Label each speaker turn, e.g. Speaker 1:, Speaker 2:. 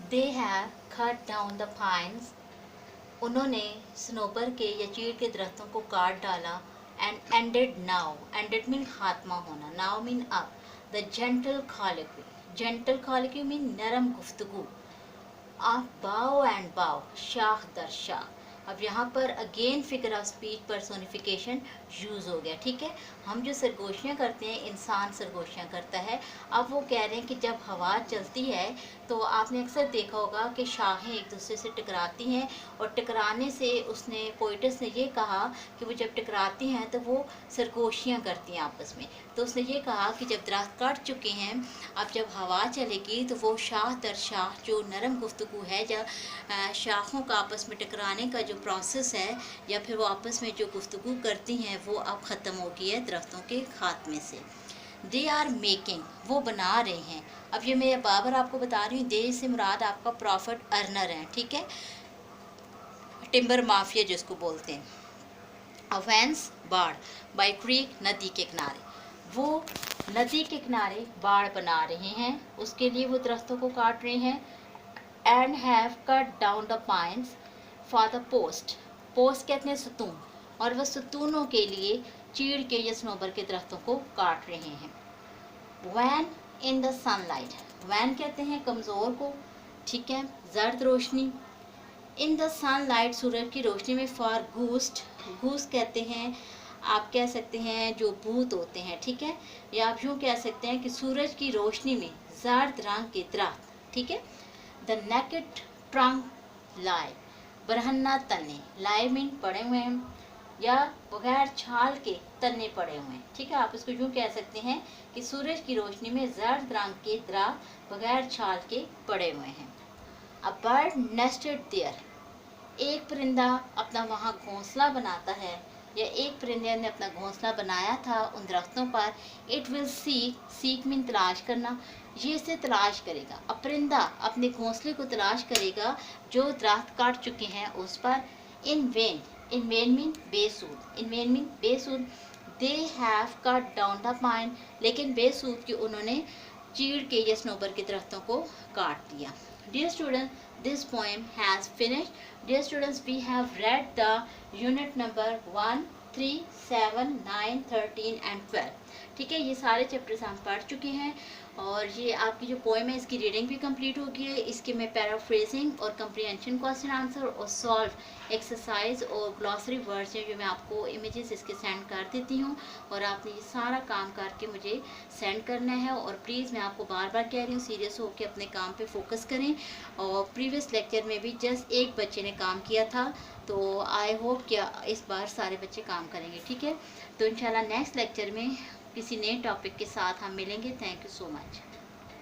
Speaker 1: They have cut down the pines, उन्होंने सनोबर के या चीड़ के दरख्तों को काट डाला। And ended now, ended mean खात्मा होना, नाउ मीन अब। द जेंटल कॉलिक्वी, जेंटल कॉलिक्वी मीन नरम गुफ्तगू। ऑफ बाव एंड बाव, शाख दर शाख। अब यहाँ पर again figure of speech personification use हो गया, ठीक है। हम जो सरगोशियाँ करते हैं, इंसान सरगोशियाँ करता है। अब वो कह रहे हैं कि जब हवा चलती है तो आपने अक्सर देखा होगा कि शाखें एक दूसरे से टकराती हैं, और टकराने से उसने पोइटस ने ये कहा कि वो जब टकराती हैं तो वो सरगोशियाँ करती हैं आपस में। तो उसने ये कहा कि जब दरख्त कट चुके हैं, अब जब हवा चलेगी तो वो शाख दर शाख जो नरम गुफ्तगू है, जब शाखों का आपस में टकराने का जो प्रोसेस है, या फिर वो आपस में जो गुफ्तगू करती हैं, वो अब ख़त्म हो गई है दरख्तों के खात्मे से। दे आर मेकिंग, वो बना रहे हैं। अब ये मैं बार आपको बता रही हूँ, दे से मुराद आपका प्रॉफिट अर्नर है, ठीक है, टिम्बर माफिया जिसको बोलते हैं। अवेंस, बाढ़। बाई क्रीक, नदी के किनारे, वो नदी के किनारे बाढ़ बना रहे हैं, उसके लिए वो दरख्तों को काट रहे हैं। And have cut down the pines for the post, post कहते हैं सतून, और वह सतूनों के लिए चीड़ के या सनोबर के दरख्तों को काट रहे हैं। Van in the sunlight, van कहते हैं कमज़ोर को, ठीक है, जर्द रोशनी। इन द सनलाइट, सूरज की रोशनी में। फॉर घूस्ट, घूस कहते हैं, आप कह सकते हैं जो भूत होते हैं, ठीक है, या आप यूँ कह सकते हैं कि सूरज की रोशनी में जर्द रंग के दरख्त, ठीक है। द नेकेड ट्रंक लाई, बरहन्ना तने, लाई मीन पड़े हुए हैं, या बगैर छाल के तने पड़े हुए हैं, ठीक है। आप इसको यूँ कह सकते हैं कि सूरज की रोशनी में जर्द रंग के दरख्त बगैर छाल के पड़े हुए हैं। अ बर्ड नेस्टेड देयर, एक परिंदा अपना वहाँ घोंसला बनाता है, या एक परिंदे ने अपना घोंसला बनाया था उन दरख्तों पर। It will seek, seek mean तलाश करना, ये इसे तलाश करेगा। अब परिंदा अपने घोंसले को तलाश करेगा जो दरख्त काट चुके हैं उस पर। In vain, in vain mean बेसूद, इन वेन मीन बेसूद। They have cut down the pine, लेकिन बेसूद कि उन्होंने चीड़ के या सनोबर के दरख्तों को काट दिया। Dear students, this poem has finished. Dear students, we have read the unit number 1, 3, 7, 9, 13 and 12. ठीक है, ये सारे चैप्टर्स हम पढ़ चुके हैं, और ये आपकी जो पोएम है इसकी रीडिंग भी कंप्लीट हो गई है। इसके मैं पैराफ्रेजिंग और कंप्रीहेंशन क्वेश्चन आंसर और सॉल्व एक्सरसाइज और ग्लॉसरी वर्ड्स हैं जो मैं आपको इमेजेस इसके सेंड कर देती हूँ, और आपने ये सारा काम करके मुझे सेंड करना है। और प्लीज़ मैं आपको बार बार कह रही हूँ, सीरियस होकर अपने काम पे फोकस करें। और प्रीवियस लेक्चर में भी जस्ट एक बच्चे ने काम किया था, तो आई होप कि इस बार सारे बच्चे काम करेंगे, ठीक है। तो इंशाल्लाह नेक्स्ट लेक्चर में किसी नए टॉपिक के साथ हम मिलेंगे। Thank you so much.